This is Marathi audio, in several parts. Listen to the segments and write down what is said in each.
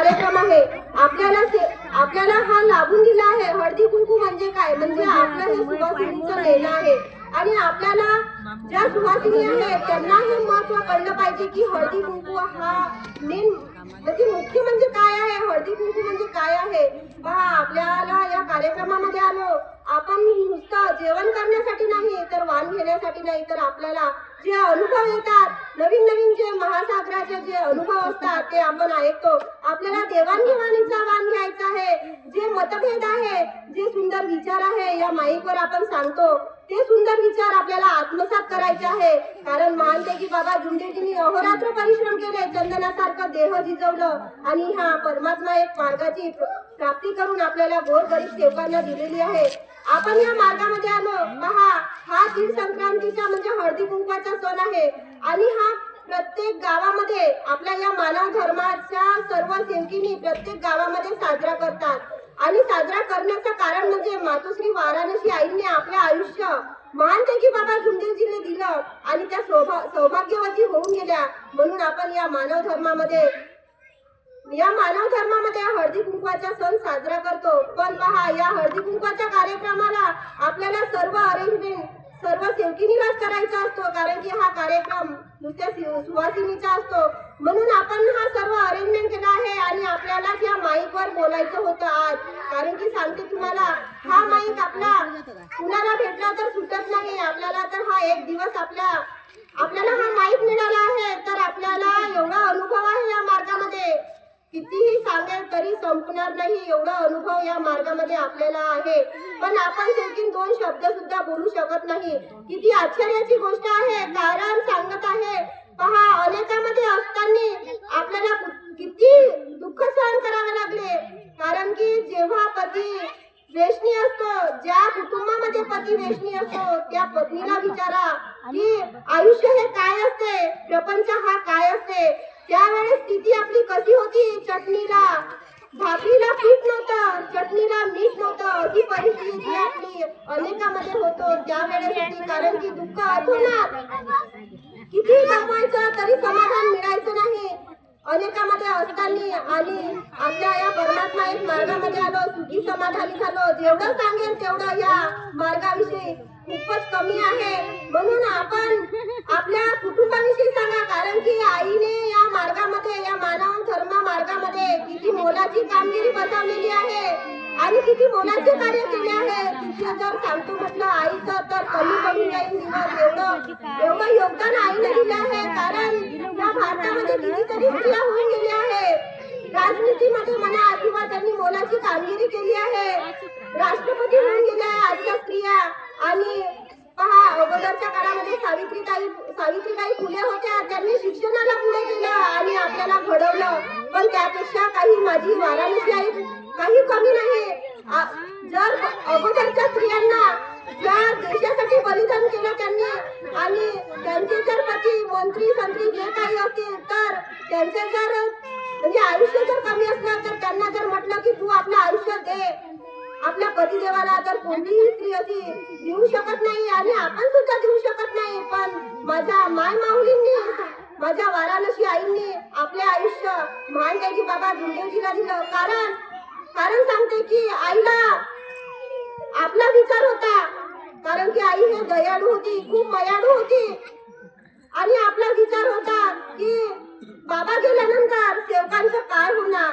कार्यक्रम आहे. आपल्याला हा लाभून दिला आहे. हळदी कुंकू म्हणजे काय, म्हणजे आपलं हे सुवासिनीचं लेणं आहे आणि आपल्याला ज्या सुवासिनी आहेत त्यांना हे महत्व कळलं पाहिजे की हळदी कुंकू हा मेन मुख्य म्हणजे काय आहे, हळदी कुंकू म्हणजे काय आहे. पहा, आपल्याला या कार्यक्रमामध्ये आलो आपण नुसतं जेवण करण्यासाठी नाही तर वाण घेण्यासाठी नाही, तर आपल्याला जे अनुभव येतात नवीन नवीन जे महासागराचे जे अनुभव असतात ते आपण ऐकतो. आपल्याला देवाणघेवाणीचा वाण घ्यायचा आहे. जे मतभेद आहे, जे सुंदर विचार आहे या माईकवर आपण सांगतो, ते सुंदर विचार आपल्याला आत्मसात करायचे आहे. कारण मानते की बाबा जुंदेजींनी अहोरात्र परिश्रम केले, चंदनासारखं देह झिजवलं आणि हा परमात्मा एक मार्गाची प्राप्ती करून आपल्याला गोरगरीब सेवकांना दिलेली आहे. आपण या मार्गामध्ये आलो. पहा, हा तीळ संक्रांतीचा म्हणजे हळदी कुंकवाचा सण आहे आणि हा प्रत्येक गावामध्ये आपल्या या मानव धर्माच्या सर्व सेवकीनी प्रत्येक गावामध्ये साजरा करतात. आणि साजरा करण्याचं कारण म्हणजे मातोश्री वाराणसी आईने आपले आयुष्य मानते की बाबा जुंदेजीने दिलं आणि त्या सौभाग्यवती होऊन गेल्या. म्हणून आपण या मानव धर्मामध्ये हळदी कुंकवाचा सण साजरा करतो. पण पहा, या हळदी कुंकवाच्या कार्यक्रमाला आपल्याला सर्व अरेंजमेंट सर्व सेवकिनीलाच करायचा असतो, कारण की हा कार्यक्रम नुसत्या सुवासिनीचा असतो. म्हणून आपण हा सर्व अरेंजमेंट केला आहे आणि आपल्याला या माईकवर बोलायचं होतं आज. कारण की सांगते तुम्हाला, हा माईक आपला कुणाला भेटला तर सुटत नाही. आपल्याला तर हा एक दिवस आपल्याला हा माईक मिळाला आहे, तर आपल्याला एवढा अनुभव आहे या मार्गामध्ये, कितीही सांगेल तरी संपणार नाही. एवढा अनुभव या मार्गामध्ये आपल्याला आहे. पण आपण सेवकीन दोन शब्द सुद्धा बोलू शकत नाही. किती आश्चर्याची गोष्ट आहे. कारण सांगत आहे, पहा, अनेकामध्ये असताना आपल्याला किती दुःख सहन करावे लागले. कारण की जेव्हा पती वेशनी असतो, ज्या कुटुंबामध्ये पती वेशनी असतो त्या पत्नीला विचारा की आयुष्य हे काय असते, प्रपंच हा काय असते. त्यावेळेस स्थिती आपली कशी होती. चटणीला भाकरीला पीठ नव्हतं, चटणीला मीठ नव्हतं, अशी परिस्थिती आपली अनेकामध्ये होतो त्यावेळेस. कारण की दुःख अतोनात किती कमवायचं तरी समाधान मिळायचं नाही अनेकामध्ये असताना. आणि आपल्या या परमात्मा एक मार्गामध्ये आलो, सुखी समाधानी झालो. जेवढं सांगेल तेवढं या मार्गाविषयी खूपच कमी आहे. म्हणून आपण आपल्या कुटुंबाविषयी सांगा. कारण की आईने या मार्गामध्ये, या मानव धर्म मार्गामध्ये किती मोलाची कामगिरी बजावलेली आहे आणि किती मोलाचे कार्य केले आहे. तिथे जर सांगतो म्हटलं आईचं तर कमी पडून जाईल दिवस. एवढं योगदान आईने दिले आहे. कारण या भारतामध्ये कितीतरी स्त्रिया होऊन गेल्या आहे. राजनीतीमध्ये म्हणा किंवा त्यांनी मोलाची कामगिरी केली आहे. राष्ट्रपती होऊन गेल्या आजच्या स्त्रिया. आणि पहा, अगोदरच्या काळामध्ये सावित्रीबाई फुले होत्या. त्यांनी शिक्षणाला पुढे केलं आणि आपल्याला घडवलं. पण त्यापेक्षा काही माझी वाराणसी आई काही कमी नाही. जर अगोदरच्या स्त्रियांना ज्या देशासाठी बलिदान केलं त्यांनी आणि त्यांचे जर पती मंत्री संत्री जे काही असतील तर त्यांचे जर म्हणजे आयुष्य जर कमी असलं तर त्यांना जर म्हटलं की तू आपलं आयुष्य दे आपल्या पतिदेवाला, तर कोणतीही स्त्री अशी देऊ शकत नाही आणि आपण सुद्धा देऊ शकत नाही. पण माझ्या माय माऊलींनी, माझ्या वाराणसी आईंनी आपले आयुष्य मानदेवी बाबा जुंदेजीला दिलं. कारण सांगते की आईला आपला विचार होता. कारण की आई हे दयाळू होती, खूप मायाळू होती. आणि आपला विचार होता की बाबा गेल्यानंतर सेवकांचं काय होणार,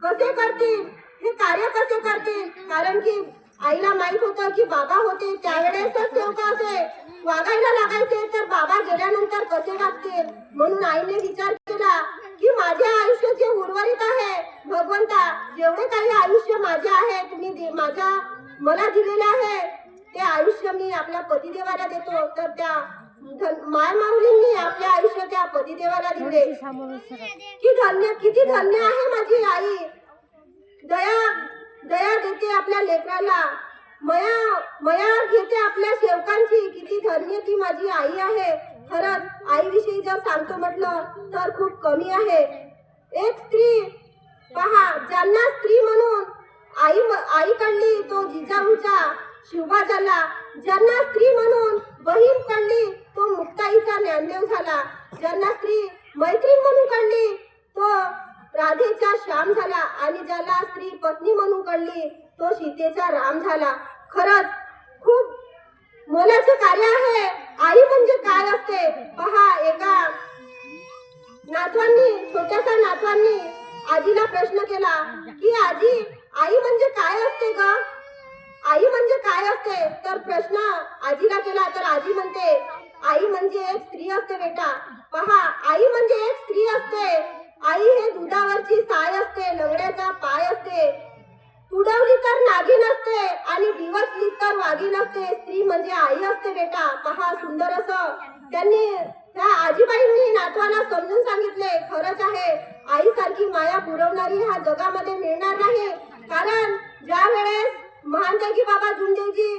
कसे करतील, हे कार्य कसे करतील. कारण की आईला माहित होतं की बाबा होते त्यावेळेसच सेवक असे वागायला लागायचे, तर बाबा गेल्यानंतर कसे वागतील. म्हणून आईने विचार केला की माझे आयुष्य जे उर्वरित आहे, भगवंता जेवढे काही आयुष्य माझे आहे तुम्ही मला दिलेले आहे, ते आयुष्य मी आपल्या पतिदेवाला देतो. तर त्या माय माऊलींनी आपले आयुष्य त्या पतिदेवाला दिले. किती धन्य आहे माझी आई. दया देते आपल्या लेकराला, मया घेते आपल्या सेवकांची. किती धन्य ती माझी आई आहे. खरंच आईविषयी जर सांगतो म्हटलं तर खूप कमी आहे. एक स्त्री पहा, ज्यांना स्त्री म्हणून आई काढली तो जिजाऊचा शिवबा झाला. ज्यांना स्त्री म्हणून बहीण काढली तो मुक्ताईचा ज्ञानदेव झाला. ज्यांना स्त्री मैत्रीण म्हणून काढली तो राधेचा श्याम झाला आणि ज्याला स्त्री पत्नी म्हणून कळली तो सीतेचा राम झाला. खरंच खूप मोलाचे कार्य आहे. आई म्हणजे काय असते पहा. एका नातवांनी, छोट्याशा नातवांनी आजीला प्रश्न केला की आजी, आई म्हणजे काय असते ग? आई म्हणजे काय असते? तर प्रश्न आजीला केला तर आजी म्हणते, आई म्हणजे एक स्त्री असते बेटा. पहा, आई म्हणजे एक स्त्री असते. आई हे दुधावरची साय असते, लंगड्याचा पाय असते, तुडवली तर नागिन असते आणि दिवसली तर वाघीण असते. स्त्री म्हणजे आई असते बेटा. पहा, सुंदर असं त्यांनी त्या आजीबाईंनी नातवाला समजून सांगितले. खरंच आहे, आईसारखी माया पुरवणारी ह्या जगामध्ये मिळणार नाही. कारण ज्या वेळेस महानतेकी बाबा जुंदेजी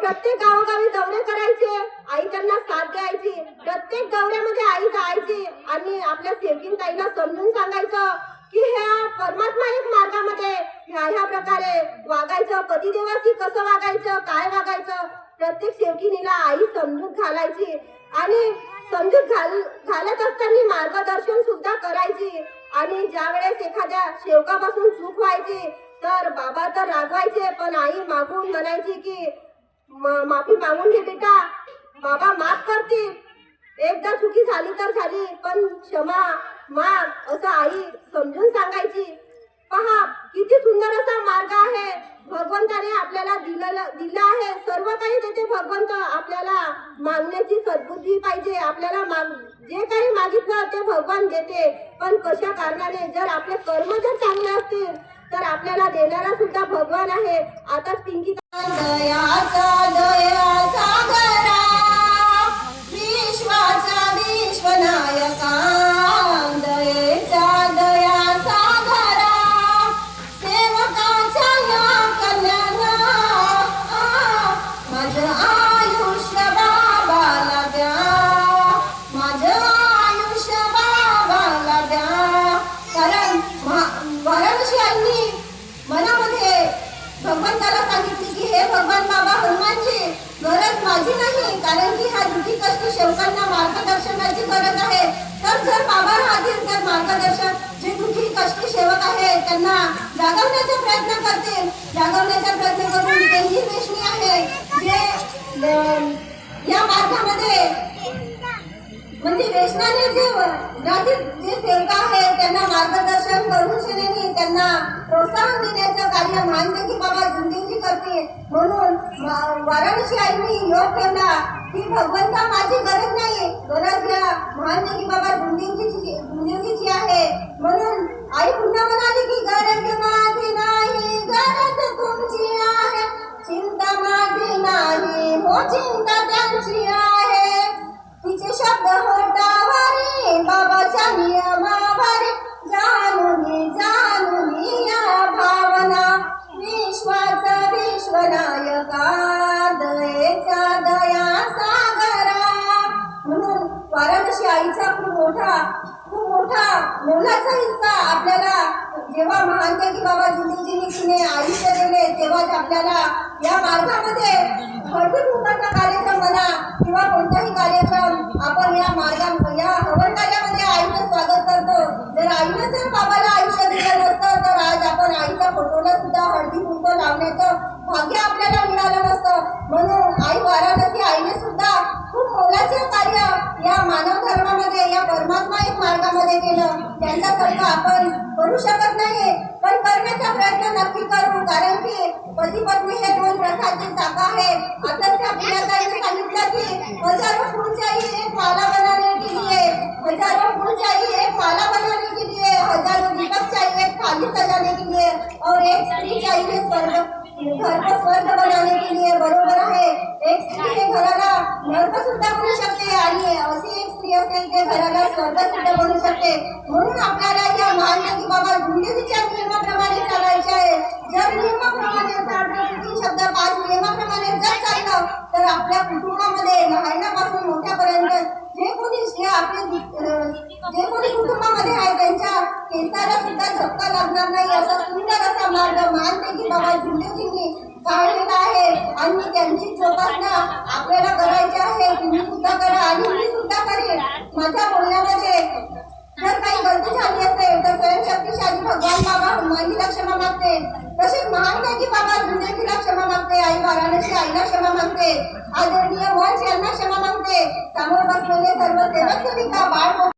प्रत्येक गावोगावी दौरे करायचे, आई त्यांना साथ द्यायची. प्रत्येक दौऱ्यामध्ये आई जायची आणि आपल्या सेवकीनताईला समजून सांगायचं की ह्या परमात्मा एक मार्गामध्ये ह्या प्रकारे वागायचं, पतिदेवाशी कसं वागायचं, काय वागायचं. प्रत्येक सेवकीनीला आई समजूत घालायची आणि समजूत घालत असताना मार्गदर्शन सुद्धा करायची. आणि ज्या वेळेस एखाद्या सेवकापासून चूक व्हायची तर बाबा तर रागवायचे, पण आई मागून म्हणायची की माफी मागून घे बेटा, बाबा माफ करतील. एकदा चुकी झाली तर झाली, पण क्षमा माग असं आई समजून सांगायची. पहा, किती सुंदर असा मार्ग आहे भगवंताने आपल्याला दिला आहे. सर्व काही देते भगवंत. आपल्याला मागण्याची सद्बुद्धी पाहिजे. आपल्याला जे काही मागितलं ते भगवान देते, पण कशा कारणाने? जर आपले कर्म जर चांगले असतील तर आपल्याला देणारा सुद्धा भगवान आहे. आताच पिंकी दयाचा दया सागरा, विश्वाचा विश्वनायका, दयेचा दया सागरा, सेवकाच्या या कल्याणा, माझं आयुष्य बाबाला द्या, माझं आयुष्य बाबाला द्या. कारण वाराणसीयांनी मनामध्ये भगवंताला सांगितले की हे भगवान बाबा हनुमानजी, गरज माझी नाही, कारण की ह्या दुखी कष्टी सेवकांना मार्गदर्शनाची गरज आहे. तर जर बाबा राहतील तर मार्गदर्शन जे दुखी कष्टी सेवक आहेत त्यांना जागवण्याचा प्रयत्न करतील. जागवण्याचा प्रयत्न करून त्यांची वेशणी आहे जे या मार्गामध्ये म्हणजे वेशनाने जे सेवक आहेत त्यांना मार्गदर्शन करून शेणे त्यांना प्रोत्साहन देण्याचं कार्य महानतेकी बाबा जुंदेजी करते. म्हणून वाराणसी आईने योग ठेवला की भगवंता माझी गरज नाही, गरज या महानतेकी बाबा जुंदेजीची आहे. म्हणून आई पुन्हा म्हणाली की गरज माझी नाही, गरज तुमची आहे, चिंता माझी नाही, हो चिंता त्यांची आहे. तिचे शब्द होटावरी, बाबाच्या नियमावरी, जाणून या भावना, विश्वाचा विश्वनायका, दयेचा दया सागरा. म्हणून वाराणसी आईचा खूप मोठा मोलाचा हिस्सा आपल्याला जेव्हा महानतेकी बाबा जुंदेजींनी तिने आयुष्य दिले तेव्हाच आपल्याला या मार्गामध्ये हळदी कुंकाचा कार्यक्रम म्हणा किंवा कोणताही कार्यक्रम आपण या हवन कार्यामध्ये आईचं स्वागत करतो. जर आईनं जर बाबाला आयुष्य दिलं नसतं तर आज आपण आईच्या फोटोला सुद्धा हळदी कुंकू लावण्याचं भाग्य आपल्याला मिळालं नसतं. म्हणून आई वाराणसी आईने सुद्धा खूप मोलाचे कार्य या मानव धर्मामध्ये, या परमात्मा एक मार्गामध्ये केलं. त्यांच्यासारखं आपण करू शकत नाही, पण करण्याचा प्रयत्न नक्की करू. कारण की पती पत्नी हे दोन रथाचे चाक आहेत. आताच त्या प्रियाताईने सांगितलं की हजारो फूल चाहिए एक माला बनाने के लिए, हजारों फूल चाहिए एक माला बनाने के लिए, हजारों दीपक चाहिए एक थाली सजाने के लिए, और एक स्त्री चाहिए घर को स्वर्ग बनाने के लिए. बरोबर आहे, एक स्त्री हे घराला नरक सुद्धा बनू शकते आणि अशी एक स्त्री असेल ते घराला स्वर्ग सुद्धा बनू शकते. म्हणून आपल्याला या महानतेकी बाबा जुंदेजीच्या नियमाप्रमाणे चालायचे आहे. जर नियमाप्रमाणे 3 शब्द 5 नियमाप्रमाणे जर चाललं तर आपल्या कुटुंबामध्ये लहानापासून मोठ्यापर्यंत जे कोणी कुटुंबामध्ये आहे त्यांच्या केसाला सुद्धा धक्का लागणार नाही असा सुंदर असा मार्ग महानतेकी बाबा जुंदेजींनी काढलेला आहे. आणि त्यांची जोपासना आपल्याला करायची आहे. तुम्ही सुद्धा करा आणि मी सुद्धा करेन. माझ्या बोलण्यामध्ये जर काही गलती झाली असेल तर स्वयंशक्तिशाली भगवान बाबा हनुमानजीला क्षमा मागते. तसेच महानकाजी बाबा झुंजेजीला क्षमा मागते. आई वाराणसी आईला क्षमा मागते. आदरणीय वंश यांना क्षमा मागते. समोर बसलेले सर्व सेवक सेविका बाळ